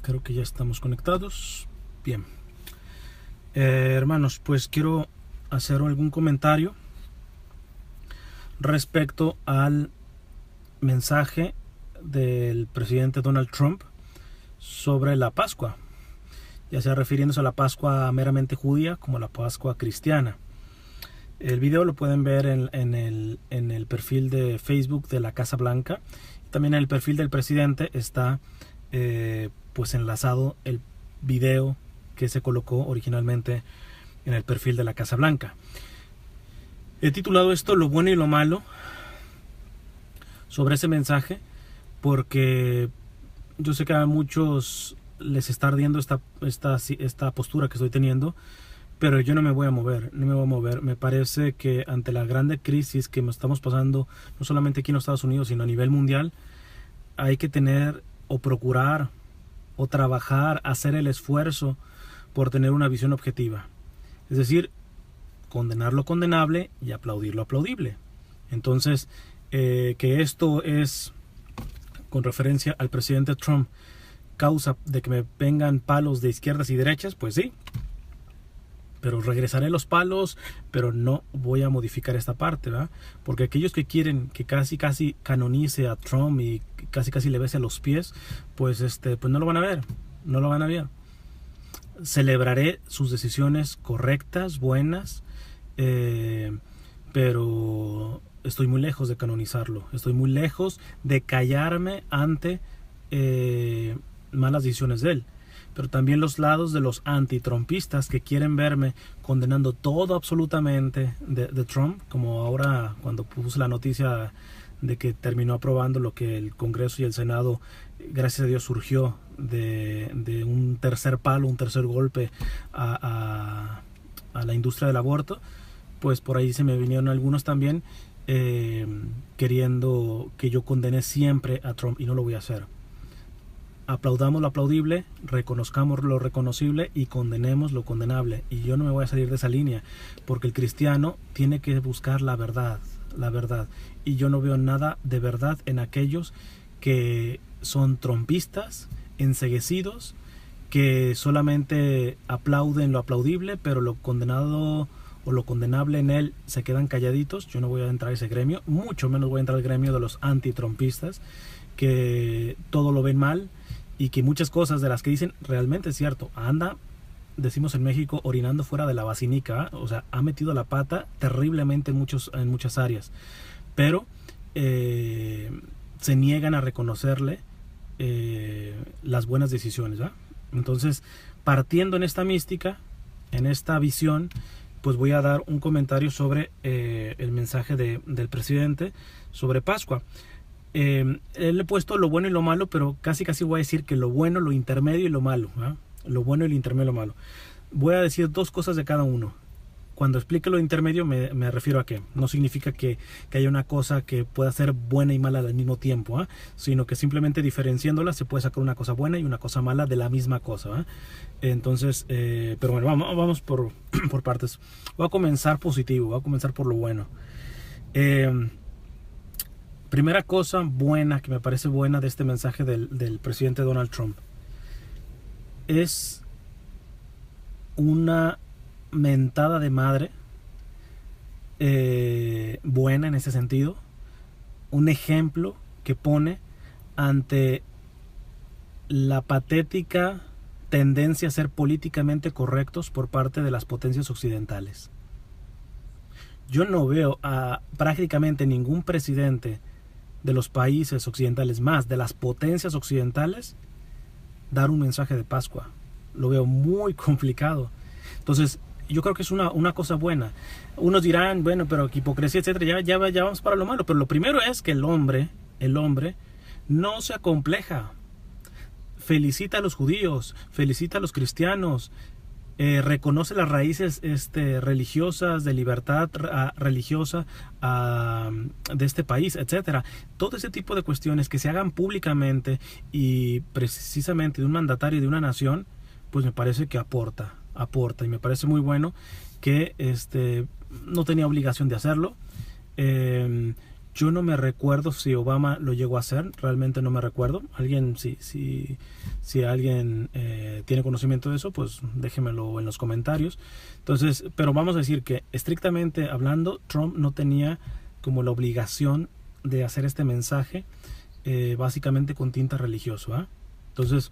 Creo que ya estamos conectados. Bien. Hermanos, pues quiero hacer algún comentario respecto al mensaje del presidente Donald Trump sobre la Pascua, ya sea refiriéndose a la Pascua meramente judía como la Pascua cristiana. El video lo pueden ver en el perfil de Facebook de la Casa Blanca. También en el perfil del presidente está pues enlazado el video que se colocó originalmente en el perfil de la Casa Blanca. He titulado esto Lo bueno y lo malo sobre ese mensaje porque yo sé que a muchos les está ardiendo esta postura que estoy teniendo, pero yo no me voy a mover. Me parece que ante la grande crisis que estamos pasando, no solamente aquí en los Estados Unidos, sino a nivel mundial, hay que tener o procurar o trabajar, hacer el esfuerzo por tener una visión objetiva. Es decir, condenar lo condenable y aplaudir lo aplaudible. Entonces, que esto es, con referencia al presidente Trump, causa de que me vengan palos de izquierdas y derechas, pues sí. Pero regresaré los palos, pero no voy a modificar esta parte, ¿verdad? Porque aquellos que quieren que casi canonice a Trump y casi le bese a los pies, pues no lo van a ver, no lo van a ver. Celebraré sus decisiones correctas, buenas, pero estoy muy lejos de canonizarlo, estoy muy lejos de callarme ante malas decisiones de él. Pero también los lados de los antitrumpistas que quieren verme condenando todo absolutamente de Trump, como ahora cuando puse la noticia de que terminó aprobando lo que el Congreso y el Senado, gracias a Dios, surgió de un tercer palo, un tercer golpe a la industria del aborto, pues por ahí se me vinieron algunos también queriendo que yo condene siempre a Trump, y no lo voy a hacer. Aplaudamos lo aplaudible, reconozcamos lo reconocible y condenemos lo condenable. Y yo no me voy a salir de esa línea, porque el cristiano tiene que buscar la verdad. Y yo no veo nada de verdad en aquellos que son trumpistas, enceguecidos, que solamente aplauden lo aplaudible, pero lo condenado o lo condenable en él se quedan calladitos. Yo no voy a entrar a ese gremio, mucho menos voy a entrar al gremio de los antitrumpistas, que todo lo ven mal y que muchas cosas de las que dicen realmente es cierto. Anda, decimos en México, orinando fuera de la basinica, o sea, ha metido la pata terriblemente en muchas áreas, pero se niegan a reconocerle las buenas decisiones, ¿verdad? Entonces, partiendo en esta mística, en esta visión, pues voy a dar un comentario sobre el mensaje del presidente sobre Pascua. Le he puesto lo bueno y lo malo, pero casi voy a decir que lo bueno, lo intermedio y lo malo, ¿eh? Lo bueno, el intermedio y lo malo. Voy a decir dos cosas de cada uno. Cuando explique lo intermedio me refiero a que no significa que haya una cosa que pueda ser buena y mala al mismo tiempo, ¿eh? Sino que simplemente diferenciándolas se puede sacar una cosa buena y una cosa mala de la misma cosa, ¿eh? Entonces, pero bueno, vamos por partes. Voy a comenzar positivo, voy a comenzar por lo bueno. Primera cosa buena, que me parece buena de este mensaje del presidente Donald Trump, es una mentada de madre buena en ese sentido, un ejemplo que pone ante la patética tendencia a ser políticamente correctos por parte de las potencias occidentales. Yo no veo a prácticamente ningún presidente de los países occidentales, más de las potencias occidentales, dar un mensaje de Pascua. Lo veo muy complicado. Entonces, yo creo que es una cosa buena. Unos dirán, bueno, pero hipocresía, etcétera, ya vamos para lo malo. Pero lo primero es que el hombre no se acompleja. Felicita a los judíos, felicita a los cristianos, reconoce las raíces religiosas, de libertad religiosa de este país, etcétera. Todo ese tipo de cuestiones que se hagan públicamente y precisamente de un mandatario de una nación, pues me parece que aporta, y me parece muy bueno que no tenía obligación de hacerlo. Yo no me recuerdo si Obama lo llegó a hacer, realmente no me recuerdo. Alguien, si alguien tiene conocimiento de eso, pues déjemelo en los comentarios. Entonces, pero vamos a decir que estrictamente hablando, Trump no tenía como la obligación de hacer este mensaje básicamente con tinta religioso, ¿ah? Entonces,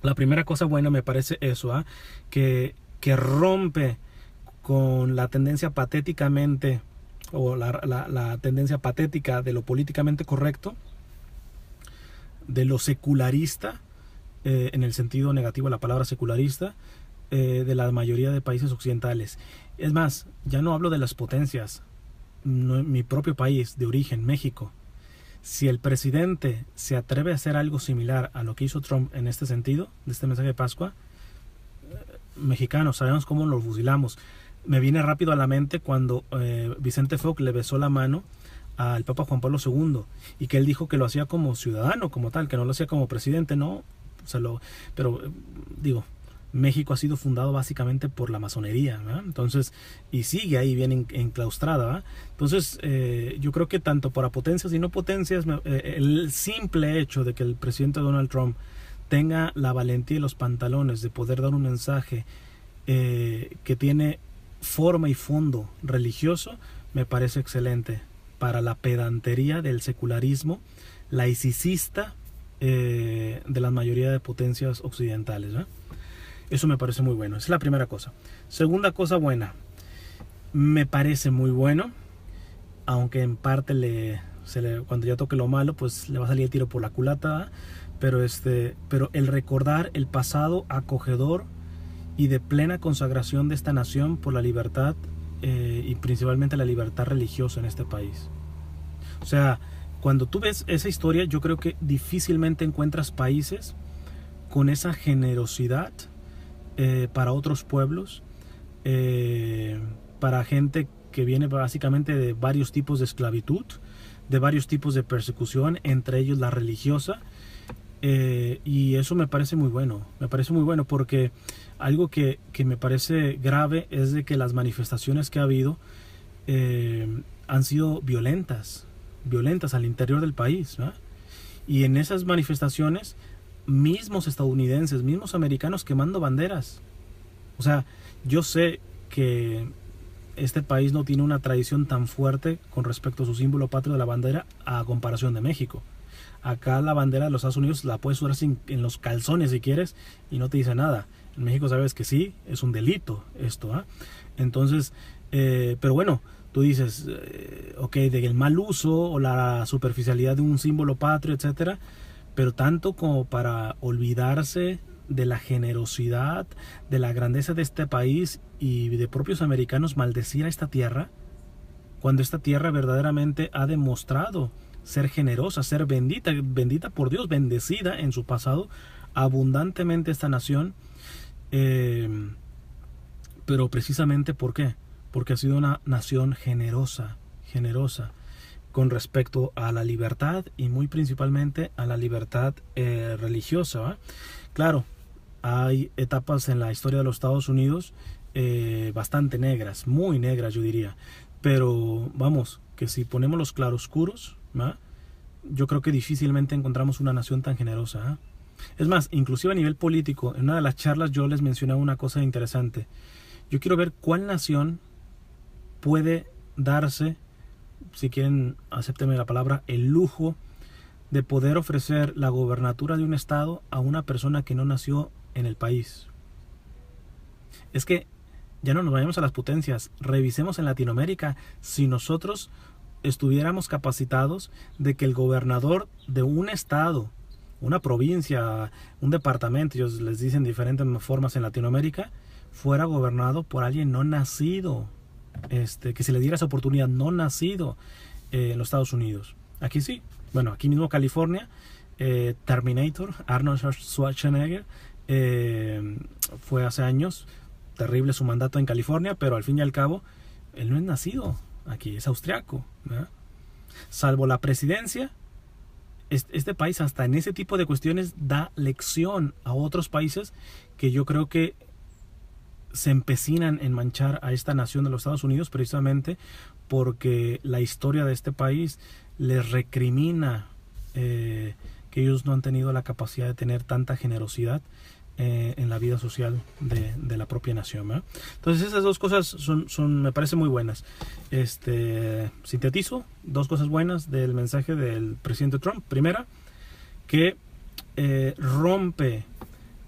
la primera cosa buena me parece eso, ¿ah? Que rompe con la tendencia patéticamente o la tendencia patética de lo políticamente correcto, de lo secularista, en el sentido negativo de la palabra secularista, de la mayoría de países occidentales. Es más, ya no hablo de las potencias, mi propio país de origen, México. Si el presidente se atreve a hacer algo similar a lo que hizo Trump en este sentido, de este mensaje de Pascua, mexicanos, sabemos cómo lo fusilamos. Me viene rápido a la mente cuando Vicente Fox le besó la mano al Papa Juan Pablo II y que él dijo que lo hacía como ciudadano, como tal, que no lo hacía como presidente, no, pero digo, México ha sido fundado básicamente por la masonería, ¿verdad? Entonces, y sigue ahí bien enclaustrada, ¿verdad? Entonces, yo creo que tanto para potencias y no potencias, el simple hecho de que el presidente Donald Trump tenga la valentía y los pantalones de poder dar un mensaje que tiene forma y fondo religioso, me parece excelente para la pedantería del secularismo laicista de la mayoría de potencias occidentales, ¿verdad? Eso me parece muy bueno. Esa es la primera cosa. Segunda cosa buena. Me parece muy bueno, aunque en parte cuando ya toque lo malo, pues le va a salir el tiro por la culata, ¿eh? Pero el recordar el pasado acogedor y de plena consagración de esta nación por la libertad y principalmente la libertad religiosa en este país. O sea, cuando tú ves esa historia, yo creo que difícilmente encuentras países con esa generosidad para otros pueblos, para gente que viene básicamente de varios tipos de esclavitud, de varios tipos de persecución, entre ellos la religiosa, y eso me parece muy bueno porque algo que me parece grave es de que las manifestaciones que ha habido han sido violentas al interior del país, ¿no? Y en esas manifestaciones mismos estadounidenses, mismos americanos quemando banderas. O sea, yo sé que este país no tiene una tradición tan fuerte con respecto a su símbolo patrio de la bandera a comparación de México. Acá la bandera de los Estados Unidos la puedes usar en los calzones si quieres y no te dice nada. En México sabes que sí, es un delito esto, ¿eh? Entonces, pero bueno, tú dices, ok, de el mal uso o la superficialidad de un símbolo patrio, etcétera, pero tanto como para olvidarse de la generosidad, de la grandeza de este país y de propios americanos maldecir a esta tierra, cuando esta tierra verdaderamente ha demostrado ser generosa, ser bendita por Dios, bendecida en su pasado abundantemente esta nación, pero precisamente ¿por qué? Porque ha sido una nación generosa con respecto a la libertad y muy principalmente a la libertad religiosa, ¿va? Claro, hay etapas en la historia de los Estados Unidos bastante negras, muy negras yo diría, pero vamos, que si ponemos los claroscuros, ¿va? Yo creo que difícilmente encontramos una nación tan generosa, ¿eh? Es más, inclusive a nivel político, en una de las charlas yo les mencionaba una cosa interesante. Yo quiero ver cuál nación puede darse, si quieren, acéptenme la palabra, el lujo de poder ofrecer la gobernatura de un estado a una persona que no nació en el país. Es que ya no nos vayamos a las potencias, revisemos en Latinoamérica si nosotros estuviéramos capacitados de que el gobernador de un estado, una provincia, un departamento, ellos les dicen diferentes formas en Latinoamérica, fuera gobernado por alguien no nacido, que se le diera esa oportunidad, no nacido en los Estados Unidos. Aquí sí, bueno, aquí mismo California, Terminator, Arnold Schwarzenegger, fue hace años, terrible su mandato en California, pero al fin y al cabo, él no es nacido aquí, es austriaco, ¿verdad? Salvo la presidencia, este país hasta en ese tipo de cuestiones da lección a otros países que yo creo que se empecinan en manchar a esta nación de los Estados Unidos precisamente porque la historia de este país les recrimina que ellos no han tenido la capacidad de tener tanta generosidad en la vida social de la propia nación, ¿verdad? Entonces esas dos cosas son me parecen muy buenas. Sintetizo dos cosas buenas del mensaje del presidente Trump. Primera, que rompe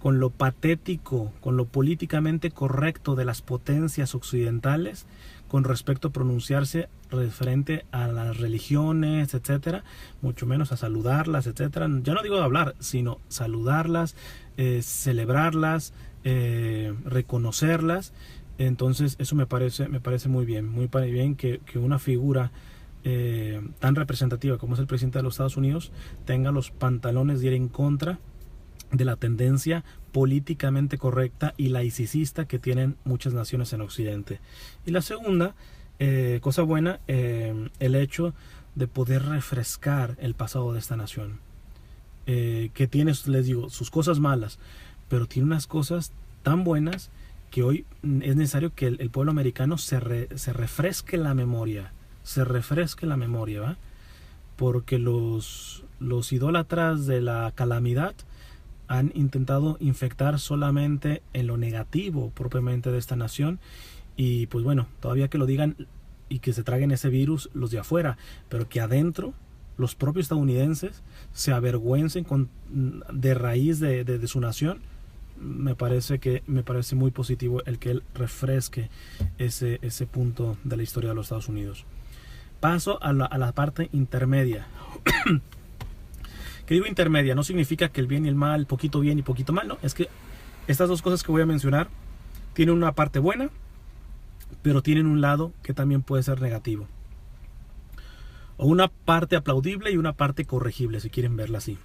con lo patético, con lo políticamente correcto de las potencias occidentales con respecto a pronunciarse referente a las religiones, etcétera, mucho menos a saludarlas, etcétera. Ya no digo de hablar, sino saludarlas, celebrarlas, reconocerlas. Entonces eso me parece muy bien que una figura tan representativa como es el presidente de los Estados Unidos tenga los pantalones de ir en contra de la tendencia políticamente correcta y laicista que tienen muchas naciones en Occidente. Y la segunda cosa buena, el hecho de poder refrescar el pasado de esta nación, que tiene, les digo, sus cosas malas, pero tiene unas cosas tan buenas que hoy es necesario que el pueblo americano se refresque la memoria, ¿va? Porque los idólatras de la calamidad han intentado infectar solamente en lo negativo propiamente de esta nación, y pues bueno, todavía que lo digan y que se traguen ese virus los de afuera, pero que adentro los propios estadounidenses se avergüencen de raíz de su nación. Me parece muy positivo el que él refresque ese punto de la historia de los Estados Unidos. Paso a la parte intermedia. Que digo intermedia, no significa que el bien y el mal, poquito bien y poquito mal, no, es que estas dos cosas que voy a mencionar tienen una parte buena, pero tienen un lado que también puede ser negativo, o una parte aplaudible y una parte corregible, si quieren verla así.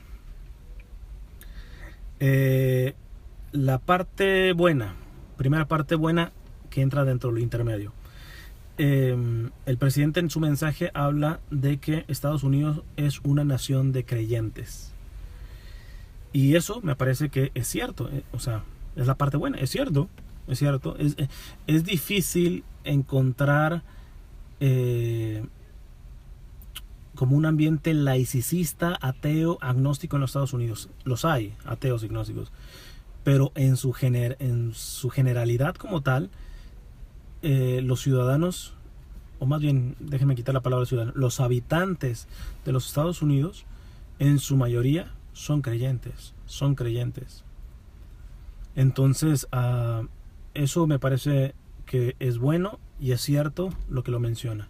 La parte buena, primera parte buena que entra dentro de lo intermedio. El presidente en su mensaje habla de que Estados Unidos es una nación de creyentes, y eso me parece que es cierto, o sea, es la parte buena, es cierto, es difícil encontrar como un ambiente laicista, ateo, agnóstico en los Estados Unidos. Los hay, ateos y agnósticos, pero en su generalidad como tal, los ciudadanos, o más bien, déjenme quitar la palabra ciudadano, los habitantes de los Estados Unidos, en su mayoría son creyentes. Entonces, eso me parece que es bueno y es cierto lo que lo menciona.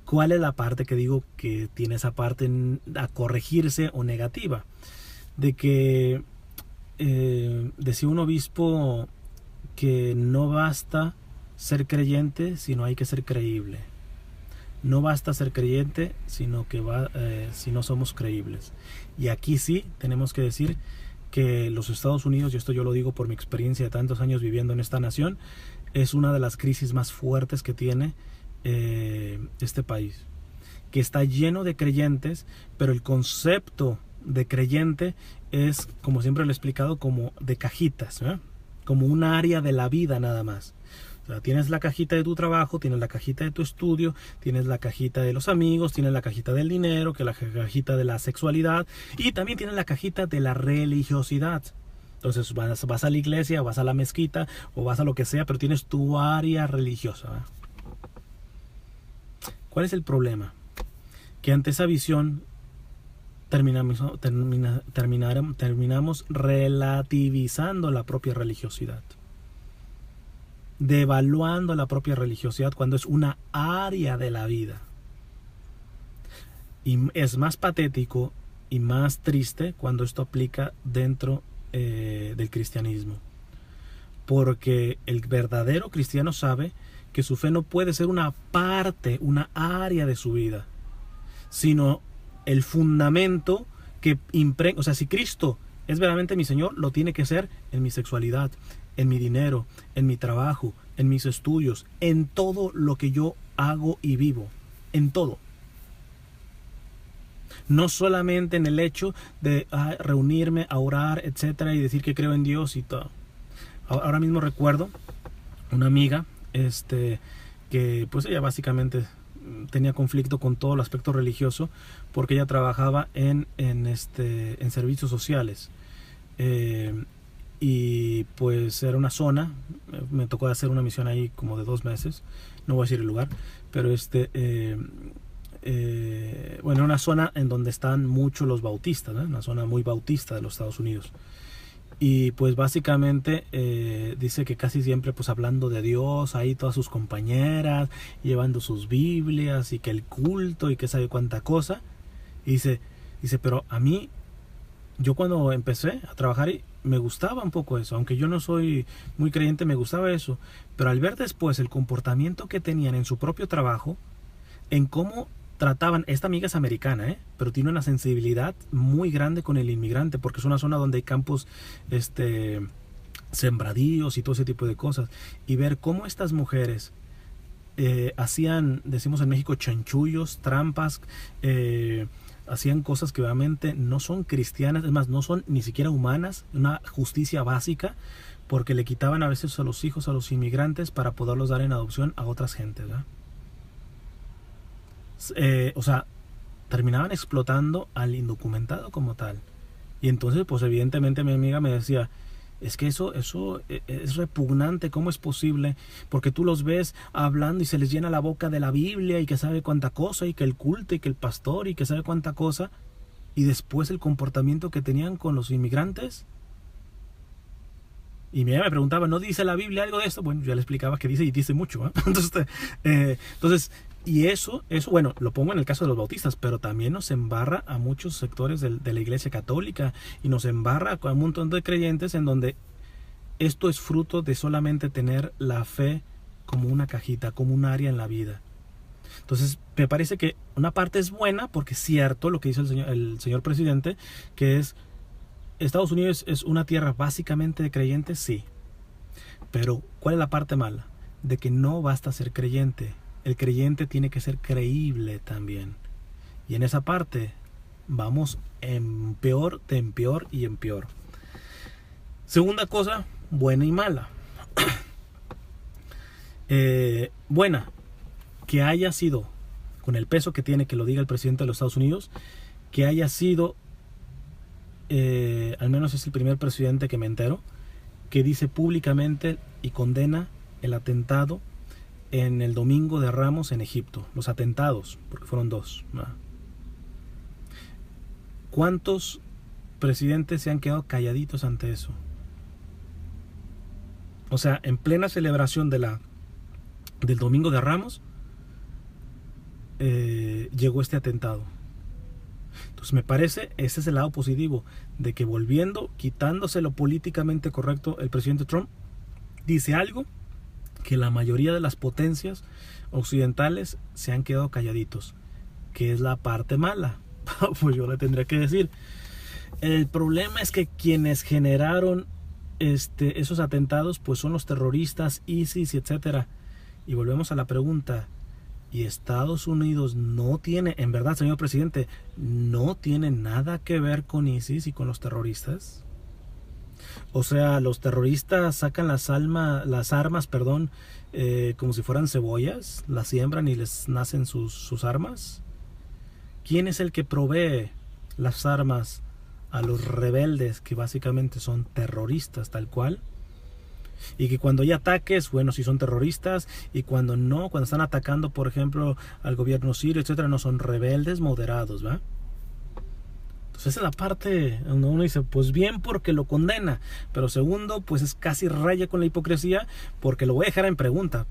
¿Cuál es la parte que digo que tiene esa parte a corregirse o negativa? De que decía un obispo que no basta ser creyente, sino hay que ser creíble. No basta ser creyente, sino que si no somos creíbles. Y aquí sí tenemos que decir que los Estados Unidos, y esto yo lo digo por mi experiencia de tantos años viviendo en esta nación, es una de las crisis más fuertes que tiene este país, que está lleno de creyentes, pero el concepto de creyente es, como siempre lo he explicado, como de cajitas, ¿eh? Como un área de la vida nada más. O sea, tienes la cajita de tu trabajo, tienes la cajita de tu estudio, tienes la cajita de los amigos, tienes la cajita del dinero, que es la cajita de la sexualidad, y también tienes la cajita de la religiosidad. Entonces vas a la iglesia, vas a la mezquita, o vas a lo que sea, pero tienes tu área religiosa, ¿verdad? ¿Cuál es el problema? Que ante esa visión terminamos relativizando la propia religiosidad, devaluando la propia religiosidad cuando es una área de la vida. Y es más patético y más triste cuando esto aplica dentro del cristianismo, porque el verdadero cristiano sabe que su fe no puede ser una parte, una área de su vida, sino el fundamento que impregna. O sea, si Cristo es verdaderamente mi Señor, lo tiene que ser en mi sexualidad, en mi dinero, en mi trabajo, en mis estudios, en todo lo que yo hago y vivo, en todo. No solamente en el hecho de reunirme, a orar, etcétera, y decir que creo en Dios y todo. Ahora mismo recuerdo una amiga, que pues ella básicamente tenía conflicto con todo el aspecto religioso, porque ella trabajaba en servicios sociales. Y pues era una zona, me tocó hacer una misión ahí como de 2 meses, no voy a decir el lugar, pero bueno, una zona en donde están muchos los bautistas, ¿no? Una zona muy bautista de los Estados Unidos. Y pues básicamente dice que casi siempre pues hablando de Dios, ahí todas sus compañeras, llevando sus Biblias y que el culto y que sabe cuánta cosa. Y dice, pero a mí, yo cuando empecé a trabajar me gustaba un poco eso, aunque yo no soy muy creyente, me gustaba eso. Pero al ver después el comportamiento que tenían en su propio trabajo, en cómo trataban, esta amiga es americana, pero tiene una sensibilidad muy grande con el inmigrante, porque es una zona donde hay campos sembradíos y todo ese tipo de cosas, y ver cómo estas mujeres hacían, decimos en México, chanchullos, trampas, hacían cosas que obviamente no son cristianas, es más, no son ni siquiera humanas, una justicia básica, porque le quitaban a veces a los hijos a los inmigrantes para poderlos dar en adopción a otras gentes, ¿verdad? O sea, terminaban explotando al indocumentado como tal. Y entonces, pues evidentemente mi amiga me decía, es que eso es repugnante, ¿cómo es posible? Porque tú los ves hablando y se les llena la boca de la Biblia y que sabe cuánta cosa, y que el culto y que el pastor y que sabe cuánta cosa, y después el comportamiento que tenían con los inmigrantes. Y mi amiga me preguntaba, ¿no dice la Biblia algo de esto? Bueno, yo le explicaba que dice, y dice mucho, ¿eh? Entonces, y eso, bueno, lo pongo en el caso de los bautistas, pero también nos embarra a muchos sectores de la Iglesia Católica, y nos embarra a un montón de creyentes en donde esto es fruto de solamente tener la fe como una cajita, como un área en la vida. Entonces, me parece que una parte es buena, porque es cierto lo que dice el señor presidente, que es Estados Unidos es una tierra básicamente de creyentes, sí. Pero, ¿cuál es la parte mala? De que no basta ser creyente. El creyente tiene que ser creíble también. Y en esa parte vamos en peor y en peor. Segunda cosa, buena y mala. Buena, que haya sido, con el peso que tiene que lo diga el presidente de los Estados Unidos, que haya sido, al menos es el primer presidente que me entero, que dice públicamente y condena el atentado en el Domingo de Ramos en Egipto. Los atentados, porque fueron 2, ¿no? ¿Cuántos presidentes se han quedado calladitos ante eso? O sea, en plena celebración del Domingo de Ramos, llegó este atentado. Entonces me parece, ese es el lado positivo, de que volviendo, quitándose lo políticamente correcto, el presidente Trump dice algo que la mayoría de las potencias occidentales se han quedado calladitos, que es la parte mala. Pues yo le tendría que decir, el problema es que quienes generaron esos atentados pues son los terroristas, ISIS, etcétera. Y volvemos a la pregunta, ¿y Estados Unidos no tiene, en verdad, señor presidente, no tiene nada que ver con ISIS y con los terroristas? O sea, los terroristas sacan las armas, como si fueran cebollas, las siembran y les nacen sus armas. ¿Quién es el que provee las armas a los rebeldes, que básicamente son terroristas tal cual? Y que cuando hay ataques, bueno, sí son terroristas, y cuando no, cuando están atacando, por ejemplo, al gobierno sirio, etcétera, no, son rebeldes moderados, ¿va? Entonces esa es la parte donde uno dice, pues bien, porque lo condena, pero segundo, pues es casi raya con la hipocresía, porque lo voy a dejar en pregunta,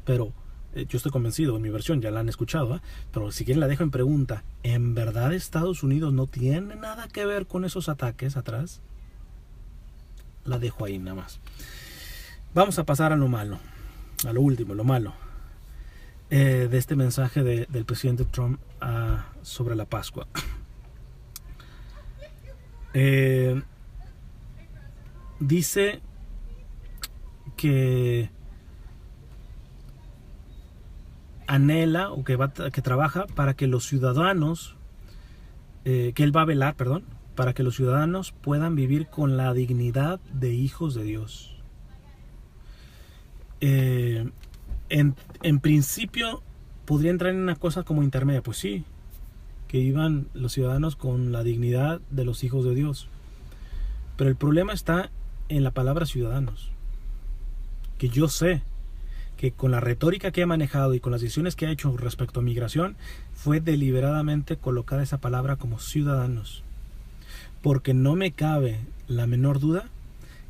pero yo estoy convencido, en mi versión ya la han escuchado, ¿eh? Pero si quieren la dejo en pregunta, ¿en verdad Estados Unidos no tiene nada que ver con esos ataques atrás? La dejo ahí nada más. Vamos a pasar a lo malo, a lo último, lo malo, de este mensaje del presidente Trump sobre la Pascua. Dice que anhela o que trabaja para que los ciudadanos, que él va a velar, para que los ciudadanos puedan vivir con la dignidad de hijos de Dios. En principio podría entrar en una cosa como intermedia. Pues sí, que vivan los ciudadanos con la dignidad de los hijos de Dios. Pero el problema está en la palabra ciudadanos. Que yo sé que con la retórica que ha manejado y con las decisiones que ha hecho respecto a migración, fue deliberadamente colocada esa palabra como ciudadanos. Porque no me cabe la menor duda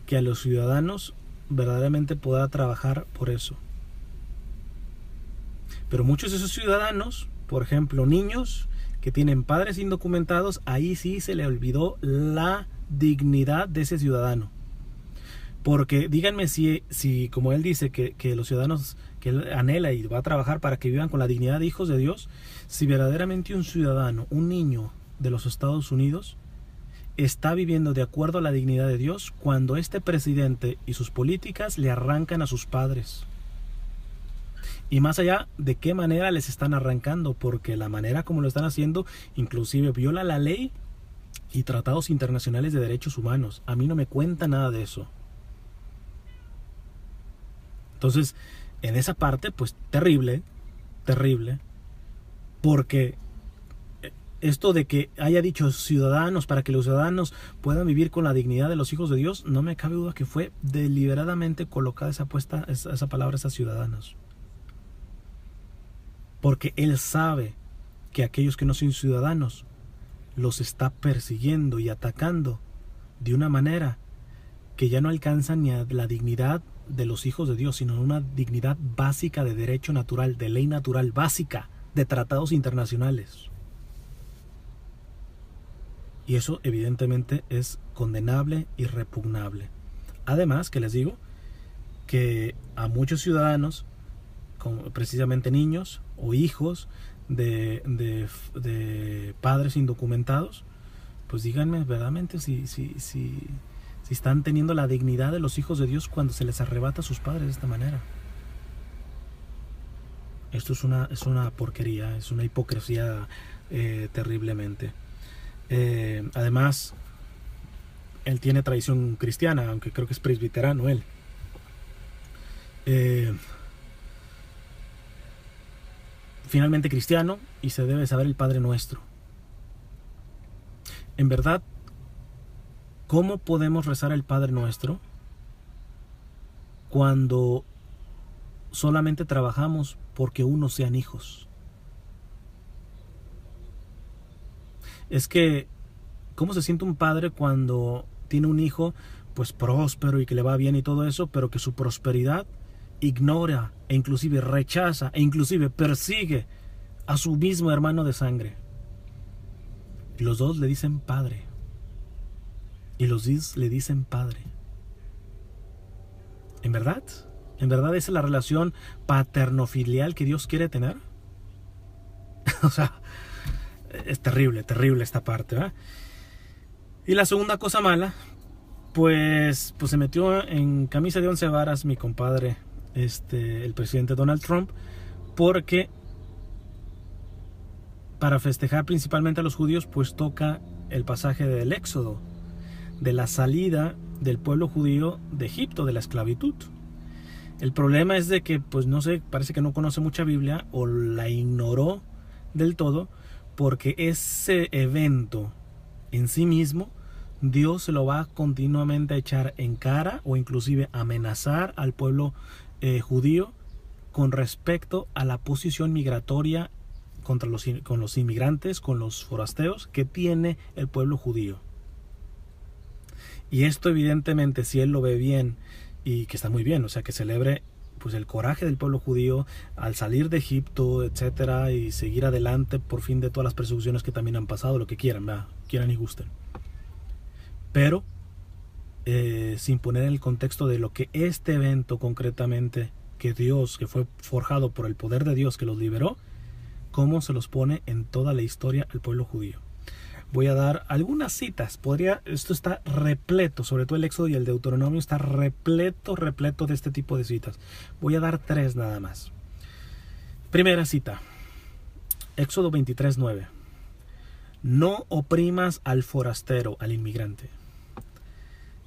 que a los ciudadanos verdaderamente podrá trabajar por eso. Pero muchos de esos ciudadanos, por ejemplo, niños que tienen padres indocumentados, ahí sí se le olvidó la dignidad de ese ciudadano. Porque díganme si como él dice, que los ciudadanos que él anhela y va a trabajar para que vivan con la dignidad de hijos de Dios, si verdaderamente un ciudadano, un niño de los Estados Unidos, está viviendo de acuerdo a la dignidad de Dios cuando este presidente y sus políticas le arrancan a sus padres. Y más allá de qué manera les están arrancando, porque la manera como lo están haciendo inclusive viola la ley y tratados internacionales de derechos humanos. A mí no me cuenta nada de eso. Entonces, en esa parte, pues terrible, porque esto de que haya dicho ciudadanos para que los ciudadanos puedan vivir con la dignidad de los hijos de Dios, no me cabe duda que fue deliberadamente colocada esa palabra, esas ciudadanos. Porque Él sabe que aquellos que no son ciudadanos los está persiguiendo y atacando de una manera que ya no alcanzan ni a la dignidad de los hijos de Dios, sino una dignidad básica de derecho natural, de ley natural básica, de tratados internacionales. Y eso evidentemente es condenable y repugnable. Además, que les digo que a muchos ciudadanos, como precisamente niños o hijos de padres indocumentados, pues díganme verdaderamente si están teniendo la dignidad de los hijos de Dios cuando se les arrebata a sus padres de esta manera. Esto es una porquería, es una hipocresía terriblemente. Además, él tiene tradición cristiana, aunque creo que es presbiterano él. Finalmente cristiano, y se debe saber el Padre Nuestro. En verdad, ¿cómo podemos rezar el Padre Nuestro cuando solamente trabajamos porque unos sean hijos? Es que, ¿cómo se siente un padre cuando tiene un hijo pues próspero y que le va bien y todo eso, pero que su prosperidad ignora e inclusive rechaza e inclusive persigue a su mismo hermano de sangre? Y los dos le dicen padre. Y los dos le dicen padre. ¿En verdad? ¿En verdad esa es la relación paternofilial que Dios quiere tener? O sea, es terrible esta parte, ¿eh? Y la segunda cosa mala, pues se metió en camisa de 11 varas mi compadre, el presidente Donald Trump, porque para festejar principalmente a los judíos, pues toca el pasaje del Éxodo, de la salida del pueblo judío de Egipto, de la esclavitud. El problema es de que, pues no sé, parece que no conoce mucha Biblia o la ignoró del todo, porque ese evento en sí mismo, Dios se lo va continuamente a echar en cara o inclusive amenazar al pueblo judío con respecto a la posición migratoria con los inmigrantes, con los forasteros que tiene el pueblo judío. Y esto evidentemente, si él lo ve bien, y que está muy bien, o sea, que celebre pues el coraje del pueblo judío al salir de Egipto, etcétera, y seguir adelante por fin de todas las persecuciones que también han pasado, lo que quieran, ¿verdad? Quieran y gusten. Pero sin poner en el contexto de lo que este evento concretamente, que fue forjado por el poder de Dios que los liberó, cómo se los pone en toda la historia al pueblo judío. Voy a dar algunas citas. Esto está repleto, sobre todo el Éxodo y el Deuteronomio está repleto de este tipo de citas. Voy a dar 3 nada más. Primera cita, Éxodo 23:9. No oprimas al forastero, al inmigrante.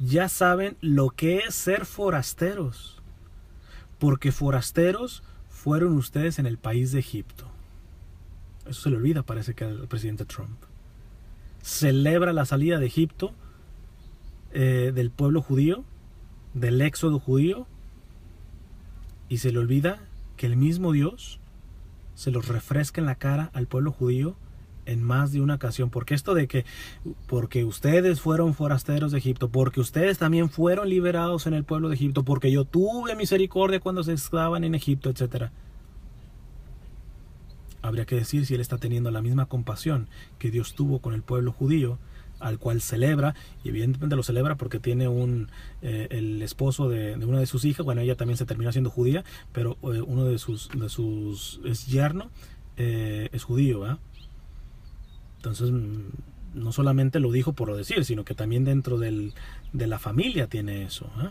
Ya saben lo que es ser forasteros, porque forasteros fueron ustedes en el país de Egipto. Eso se le olvida, parece que al presidente Trump. Celebra la salida de Egipto, del pueblo judío, del éxodo judío, y se le olvida que el mismo Dios se los refresca en la cara al pueblo judío en más de una ocasión. Porque esto de que porque ustedes fueron forasteros de Egipto, porque ustedes también fueron liberados en el pueblo de Egipto, porque yo tuve misericordia cuando se estaban en Egipto, etcétera. Habría que decir si él está teniendo la misma compasión que Dios tuvo con el pueblo judío, al cual celebra, y evidentemente lo celebra porque tiene el esposo de una de sus hijas. Bueno, ella también se terminó siendo judía, pero uno de sus es yerno, es judío, ¿verdad? Entonces no solamente lo dijo por lo decir, sino que también dentro de la familia tiene eso, ¿eh?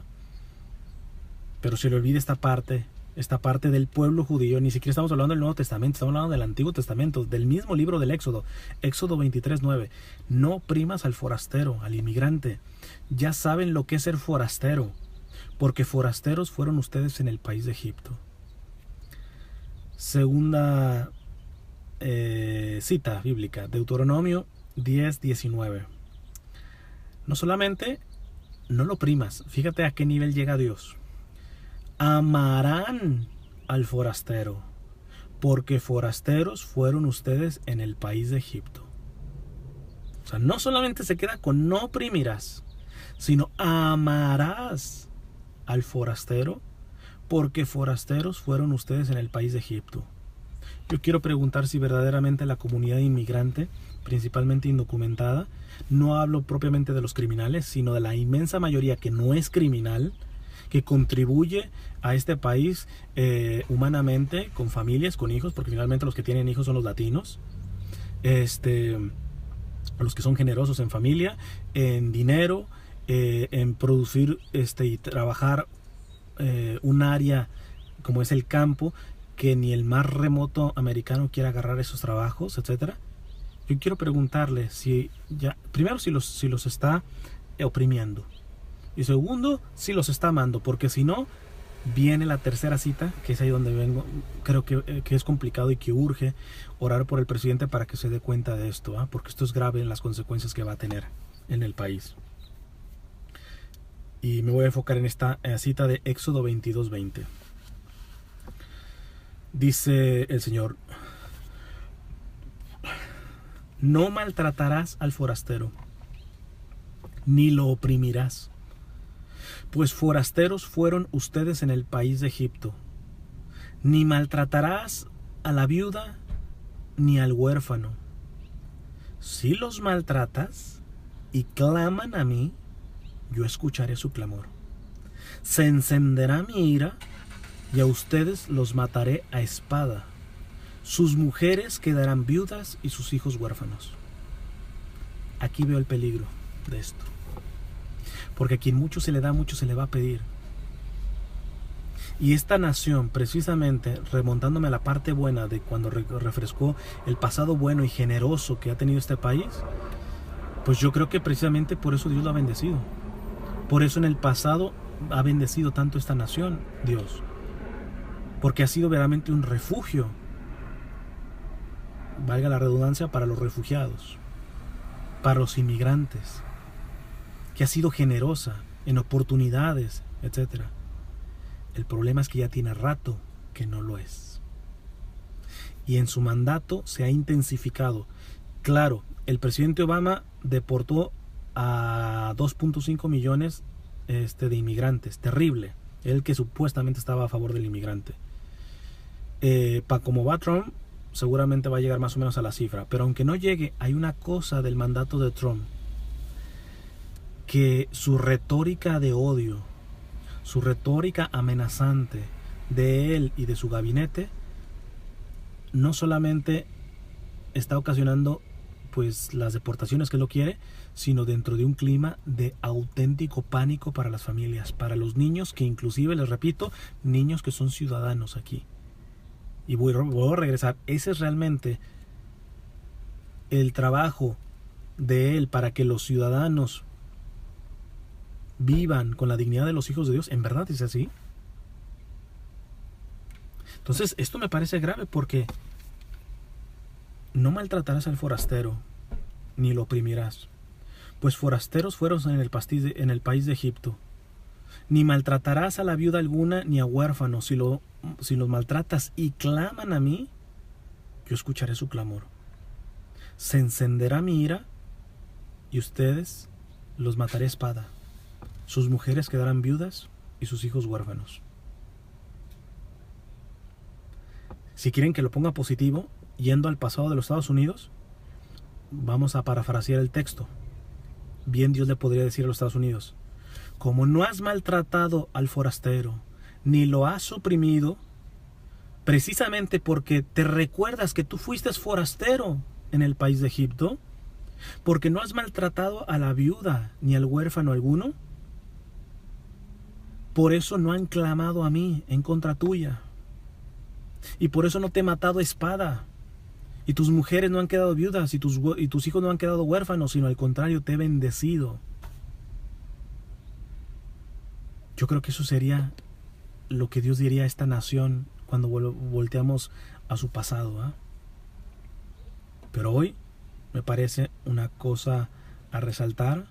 Pero se le olvida esta parte del pueblo judío. Ni siquiera estamos hablando del Nuevo Testamento, estamos hablando del Antiguo Testamento, del mismo libro del Éxodo. Éxodo 23:9. No oprimas al forastero, al inmigrante. Ya saben lo que es ser forastero, porque forasteros fueron ustedes en el país de Egipto. Segunda cita bíblica, Deuteronomio 10:19. No solamente no lo oprimas, fíjate a qué nivel llega Dios. Amarán al forastero, porque forasteros fueron ustedes en el país de Egipto. O sea, no solamente se queda con no oprimirás, sino amarás al forastero, porque forasteros fueron ustedes en el país de Egipto. Yo quiero preguntar si verdaderamente la comunidad inmigrante, principalmente indocumentada, no hablo propiamente de los criminales, sino de la inmensa mayoría que no es criminal, que contribuye a este país humanamente, con familias, con hijos, porque finalmente los que tienen hijos son los latinos, los que son generosos en familia, en dinero, en producir y trabajar un área como es el campo, que ni el más remoto americano quiere agarrar esos trabajos, etcétera. Yo quiero preguntarle primero si los está oprimiendo, y segundo, si los está amando, porque si no, viene la tercera cita, que es ahí donde vengo. Creo que es complicado y que urge orar por el presidente para que se dé cuenta de esto, ¿eh? Porque esto es grave en las consecuencias que va a tener en el país. Y me voy a enfocar en esta cita de Éxodo 22:20. Dice el Señor: no maltratarás al forastero, ni lo oprimirás, pues forasteros fueron ustedes en el país de Egipto. Ni maltratarás a la viuda ni al huérfano. Si los maltratas y claman a mí, yo escucharé su clamor. Se encenderá mi ira y a ustedes los mataré a espada. Sus mujeres quedarán viudas y sus hijos huérfanos. Aquí veo el peligro de esto. Porque a quien mucho se le da, mucho se le va a pedir. Y esta nación, precisamente, remontándome a la parte buena de cuando refrescó el pasado bueno y generoso que ha tenido este país, pues yo creo que precisamente por eso Dios lo ha bendecido. Por eso en el pasado ha bendecido tanto esta nación, Dios. Porque ha sido verdaderamente un refugio, valga la redundancia, para los refugiados, para los inmigrantes, que ha sido generosa en oportunidades, etc. El problema es que ya tiene rato que no lo es. Y en su mandato se ha intensificado. Claro, el presidente Obama deportó a 2.5 millones de inmigrantes. Terrible. Él que supuestamente estaba a favor del inmigrante. Para como va Trump, seguramente va a llegar más o menos a la cifra. Pero aunque no llegue, hay una cosa del mandato de Trump, que su retórica de odio, su retórica amenazante de él y de su gabinete, no solamente está ocasionando pues las deportaciones que él lo quiere, sino dentro de un clima de auténtico pánico para las familias, para los niños, que inclusive, les repito, niños que son ciudadanos aquí. Y voy a regresar. Ese es realmente el trabajo de él, para que los ciudadanos vivan con la dignidad de los hijos de Dios. ¿En verdad es así? Entonces, esto me parece grave porque no maltratarás al forastero, ni lo oprimirás, pues forasteros fueron en el país de Egipto. Ni maltratarás a la viuda alguna, ni a huérfanos. Si los maltratas y claman a mí, yo escucharé su clamor. Se encenderá mi ira, y ustedes los mataré a espada. Sus mujeres quedarán viudas, y sus hijos huérfanos. Si quieren que lo ponga positivo, yendo al pasado de los Estados Unidos, vamos a parafrasear el texto. Bien Dios le podría decir a los Estados Unidos: como no has maltratado al forastero, ni lo has oprimido, precisamente porque te recuerdas que tú fuiste forastero en el país de Egipto, porque no has maltratado a la viuda ni al huérfano alguno, por eso no han clamado a mí en contra tuya, y por eso no te he matado a espada, y tus mujeres no han quedado viudas, y tus hijos no han quedado huérfanos, sino al contrario, te he bendecido. Yo creo que eso sería lo que Dios diría a esta nación cuando volteamos a su pasado, ¿eh? Pero hoy me parece una cosa a resaltar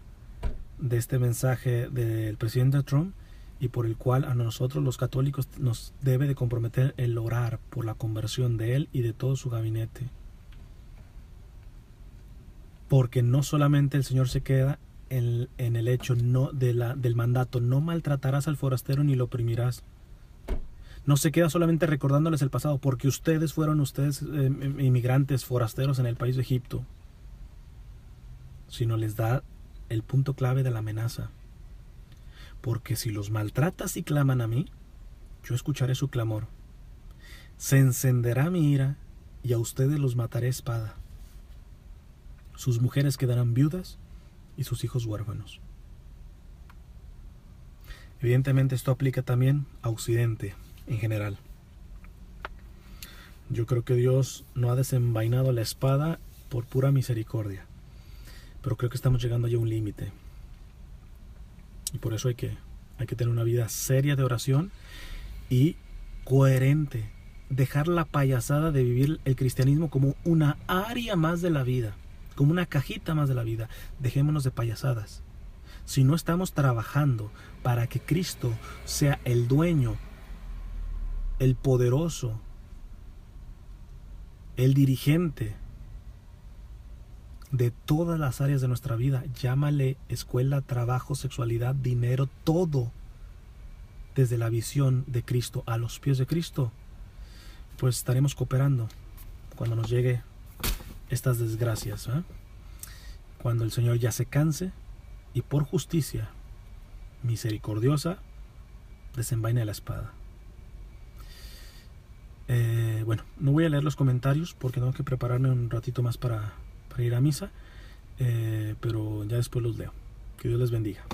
de este mensaje del presidente Trump, y por el cual a nosotros los católicos nos debe de comprometer el orar por la conversión de él y de todo su gabinete. Porque no solamente el Señor se queda en el hecho del mandato: no maltratarás al forastero ni lo oprimirás. No se queda solamente recordándoles el pasado, porque ustedes fueron inmigrantes forasteros en el país de Egipto, sino les da el punto clave de la amenaza: porque si los maltratas y claman a mí, yo escucharé su clamor. Se encenderá mi ira, y a ustedes los mataré a espada. Sus mujeres quedarán viudas, y sus hijos huérfanos. Evidentemente esto aplica también a Occidente en general. Yo creo que Dios no ha desenvainado la espada por pura misericordia, pero creo que estamos llegando ya a un límite, y por eso hay que tener una vida seria de oración y coherente. Dejar la payasada de vivir el cristianismo como una área más de la vida, como una cajita más de la vida. Dejémonos de payasadas. Si no estamos trabajando para que Cristo sea el dueño, el poderoso, el dirigente de todas las áreas de nuestra vida, llámale escuela, trabajo, sexualidad, dinero, todo desde la visión de Cristo, a los pies de Cristo, pues estaremos cooperando cuando nos llegue estas desgracias, ¿eh? Cuando el Señor ya se canse y por justicia misericordiosa desenvaine la espada. Bueno, no voy a leer los comentarios porque tengo que prepararme un ratito más para ir a misa, pero ya después los leo. Que Dios les bendiga.